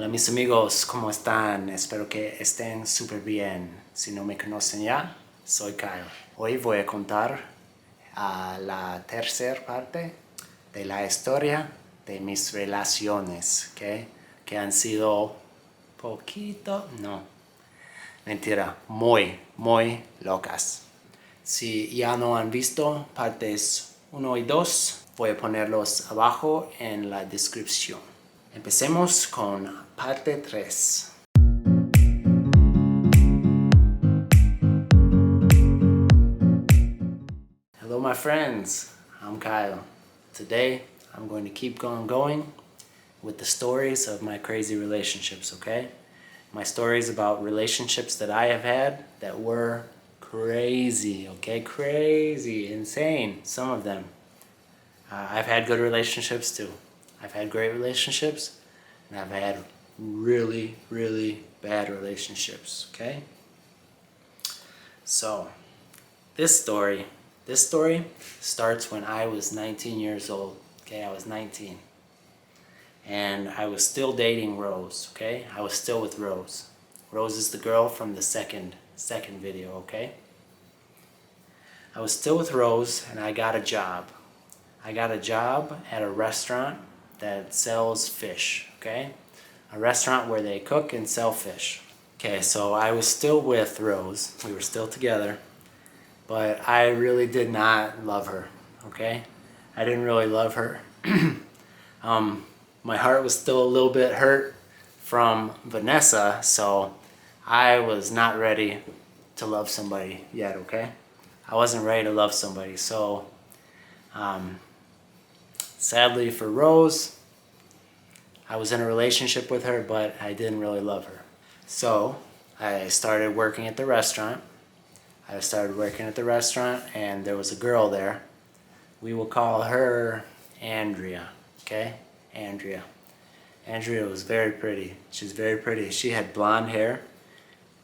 Hola mis amigos, ¿cómo están? Espero que estén súper bien. Si no me conocen ya, soy Kyle. Hoy voy a contar la tercera parte de la historia de mis relaciones, ¿ok? Que han sido mentira, muy locas. Si ya no han visto partes 1 y 2, voy a ponerlos abajo en la descripción. Empecemos con parte 3. Hello my friends, I'm Kyle. Today I'm going to keep going with the stories of my crazy relationships, okay? My stories about relationships that I have had that were crazy, okay? Crazy, insane, some of them. I've had good relationships too. I've had great relationships, and I've had really bad relationships, okay? So, this story starts when I was 19 years old, okay? I was 19. And I was still dating Rose, okay? I was still with Rose. Rose is the girl from the second video, okay? I was still with Rose, and I got a job. I got a job at a restaurant that sells fish, okay? A restaurant where they cook and sell fish. Okay, so I was still with Rose. We were still together, but I really did not love her, okay? I didn't really love her. My heart was still a little bit hurt from Vanessa, so I was not ready to love somebody yet, okay? I wasn't ready to love somebody, so sadly for Rose, I was in a relationship with her, but I didn't really love her. So I started working at the restaurant. And there was a girl there. We will call her Andrea, okay? Andrea was very pretty. She was very pretty. She had blonde hair,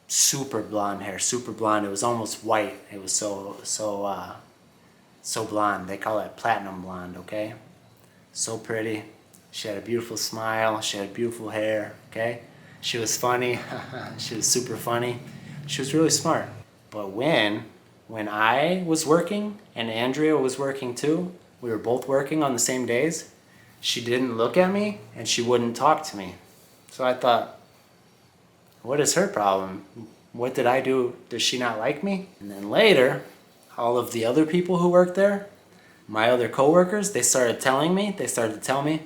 super blonde. It was almost white. It was so blonde. They call it platinum blonde, okay? So pretty. She had a beautiful smile. She had beautiful hair, okay? She was funny. She was super funny. She was really smart. But when I was working and Andrea was working too, we were both working on the same days, she didn't look at me and she wouldn't talk to me. So I thought, what is her problem? What did I do? Does she not like me? And then later, all of the other people who worked there, my other coworkers, they started to tell me,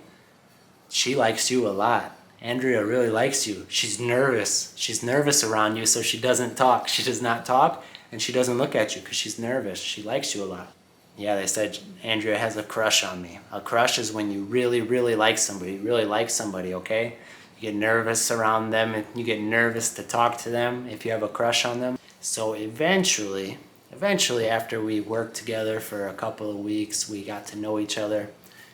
she likes you a lot. Andrea really likes you. She's nervous. She's nervous around you, so she doesn't talk. She does not talk, and she doesn't look at you because she's nervous. She likes you a lot. Yeah, they said Andrea has a crush on me. A crush is when you really like somebody, okay? You get nervous around them, and you get nervous to talk to them if you have a crush on them. So eventually, after we worked together for a couple of weeks, we got to know each other.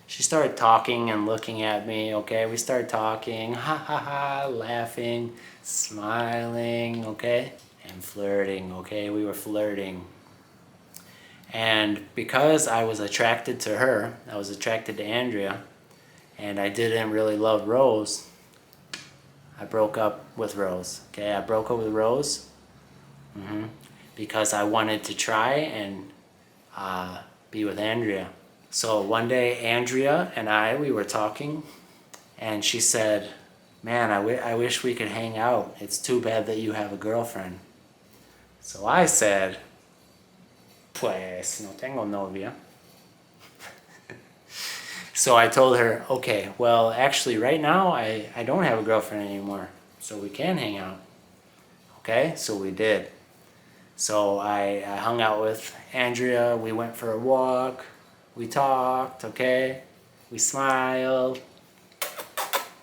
She started talking and looking at me, okay? We started talking, laughing, smiling, okay? And flirting, okay? We were flirting. And because I was attracted to her, I was attracted to Andrea, and I didn't really love Rose, I broke up with Rose, okay? I broke up with Rose because I wanted to try and be with Andrea. So one day, Andrea and we were talking, and she said, man, I wish we could hang out. It's too bad that you have a girlfriend. So I said, pues no tengo novia. So I told her, okay, well, actually right now I don't have a girlfriend anymore, so we can hang out. Okay, so we did. So I hung out with Andrea, we went for a walk, we talked, okay? We smiled,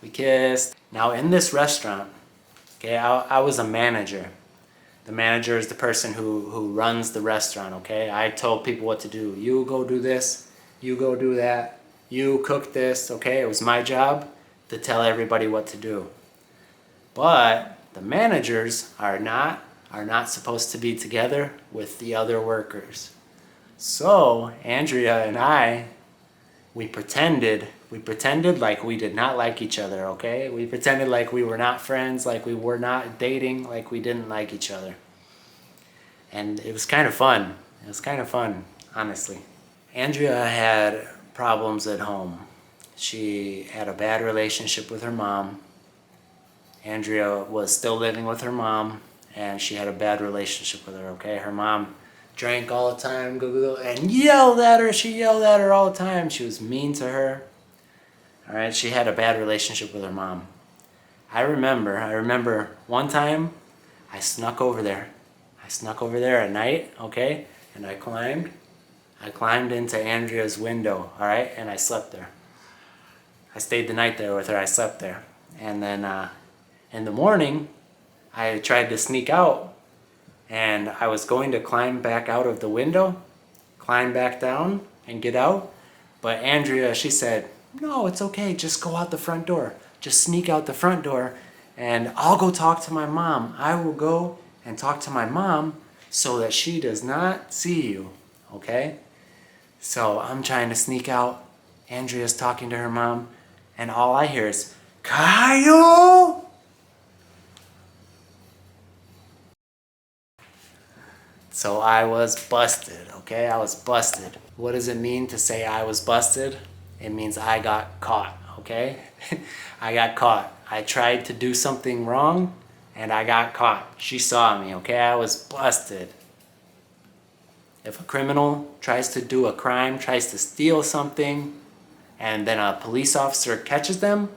we kissed. Now in this restaurant, okay, I was a manager. The manager is the person who runs the restaurant, okay? I told people what to do. You go do this, you go do that, you cook this, okay? It was my job to tell everybody what to do. But the managers are not supposed to be together with the other workers. So Andrea and we pretended We pretended like we did not like each other, okay? We pretended like we were not friends, like we were not dating, like we didn't like each other. And it was kind of fun. It was kind of fun, honestly. Andrea had problems at home. She had a bad relationship with her mom. Andrea was still living with her mom, and she had a bad relationship with her, okay? Her mom drank all the time, and yelled at her. She yelled at her all the time. She was mean to her. All right, she had a bad relationship with her mom. I remember one time I snuck over there. I snuck over there at night, okay? And I climbed into Andrea's window, all right? And I slept there. I stayed the night there with her. I slept there. And then in the morning, I tried to sneak out, and I was going to climb back out of the window, climb back down and get out. But Andrea, she said, no, it's okay. Just go out the front door. Just sneak out the front door, and I'll go talk to my mom. I will go and talk to my mom so that she does not see you, okay? So I'm trying to sneak out. Andrea's talking to her mom, and all I hear is, Kyle! So I was busted, okay? I was busted. What does it mean to say I was busted? It means I got caught, okay? I got caught. I tried to do something wrong, and I got caught. She saw me, okay? I was busted. If a criminal tries to do a crime, tries to steal something, and then a police officer catches them,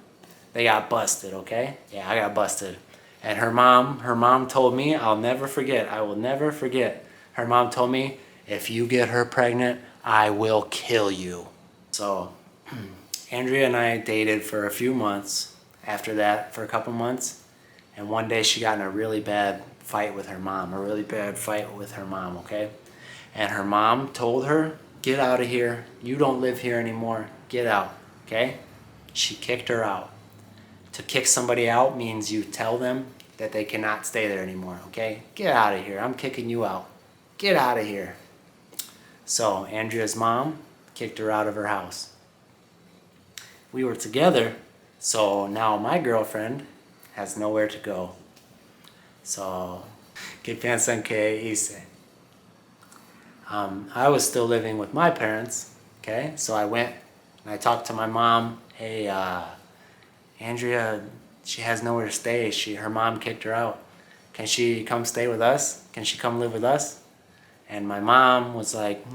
they got busted, okay? Yeah, I got busted. And her mom told me, I'll never forget, I will never forget. Her mom told me, if you get her pregnant, I will kill you. So, Andrea and I dated for a few months. After that, for a couple months. And one day she got in a really bad fight with her mom, okay? And her mom told her, get out of here. You don't live here anymore. Get out, okay? She kicked her out. To kick somebody out means you tell them that they cannot stay there anymore, okay? Get out of here. I'm kicking you out. Get out of here. So Andrea's mom kicked her out of her house. We were together, so now my girlfriend has nowhere to go. So, ¿qué piensan que hice? I was still living with my parents, okay? So I went and I talked to my mom. Hey, Andrea, she has nowhere to stay. Her mom kicked her out. Can she come stay with us? Can she come live with us? And my mom was like,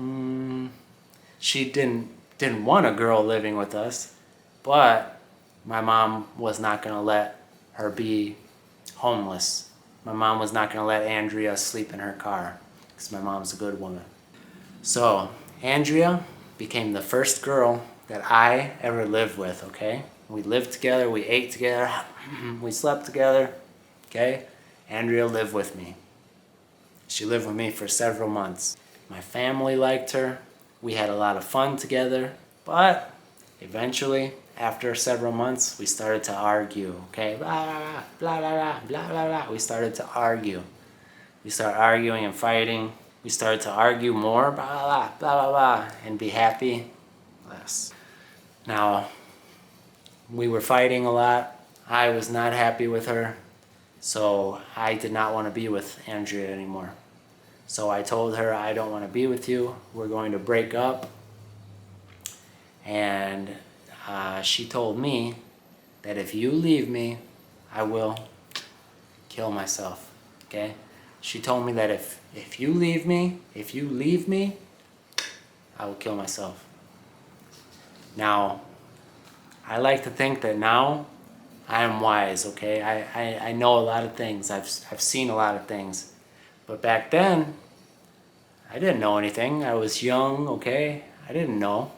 she didn't want a girl living with us, but my mom was not gonna let her be homeless. My mom was not gonna let Andrea sleep in her car, because my mom's a good woman. So Andrea became the first girl that I ever lived with, okay? We lived together, we ate together, we slept together, okay? Andrea lived with me. She lived with me for several months. My family liked her. We had a lot of fun together, but eventually, after several months, we started to argue, okay? Blah, blah, blah, blah, blah, blah, blah. We started to argue. We started arguing and fighting. We started to argue more, blah, blah, blah, blah, blah, and be happy less. Now, we were fighting a lot. I was not happy with her, so I did not want to be with Andrea anymore. So I told her, I don't want to be with you. We're going to break up. And she told me that if you leave me, I will kill myself, okay? She told me that if you leave me, I will kill myself. Now, I like to think that now I am wise, okay? I know a lot of things. I've seen a lot of things. But back then, I didn't know anything. I was young, okay? I didn't know.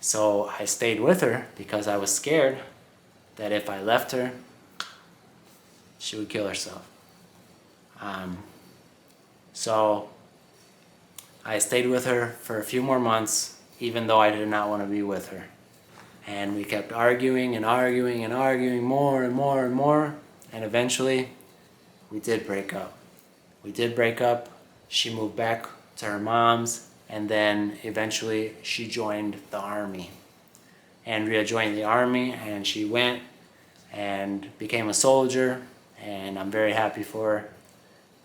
So I stayed with her because I was scared that if I left her, she would kill herself. So I stayed with her for a few more months, even though I did not want to be with her. And we kept arguing and arguing and arguing more and more and more. And eventually, we did break up. She moved back to her mom's, and then eventually she joined the army. Andrea joined the army, and she went and became a soldier, and I'm very happy for her.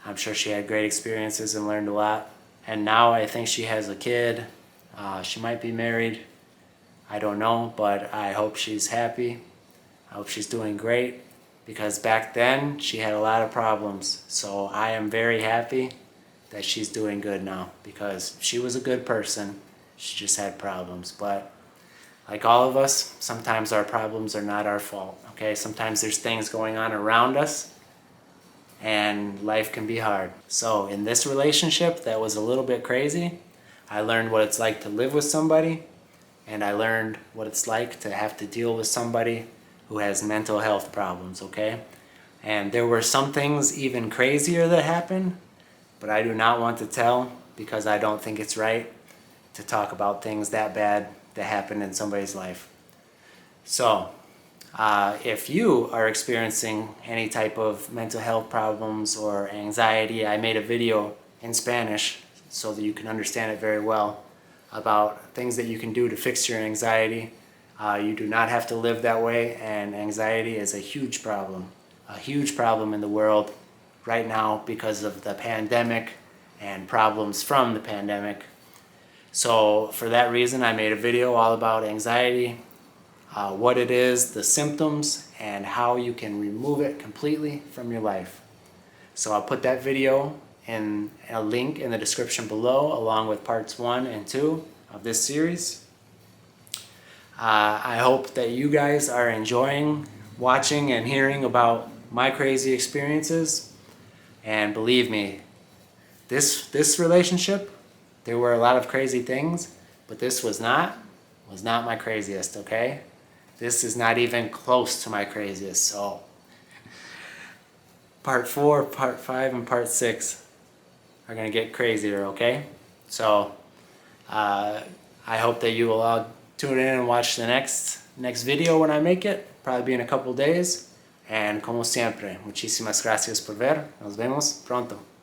I'm sure she had great experiences and learned a lot. And now I think she has a kid. She might be married. I don't know, but I hope she's happy. I hope she's doing great, because back then she had a lot of problems. So I am very happy that she's doing good now, because she was a good person. She just had problems. But like all of us, sometimes our problems are not our fault, okay? Sometimes there's things going on around us, and life can be hard. So in this relationship that was a little bit crazy, I learned what it's like to live with somebody, and I learned what it's like to have to deal with somebody who has mental health problems, okay? And there were some things even crazier that happened, but I do not want to tell, because I don't think it's right to talk about things that bad that happened in somebody's life. So, if you are experiencing any type of mental health problems or anxiety, I made a video in Spanish so that you can understand it very well about things that you can do to fix your anxiety. You do not have to live that way, and anxiety is a huge problem in the world right now because of the pandemic and problems from the pandemic. So for that reason, I made a video all about anxiety, what it is, the symptoms, and how you can remove it completely from your life. So I'll put that video in a link in the description below, along with parts 1 and 2 of this series. I hope that you guys are enjoying watching and hearing about my crazy experiences. And believe me, this relationship, there were a lot of crazy things, but this was not my craziest, okay? This is not even close to my craziest. So part 4, part 5, and part 6 are gonna get crazier, okay? So I hope that you will all tune in and watch the next video when I make it, probably be in a couple days. And como siempre, muchísimas gracias por ver. Nos vemos pronto.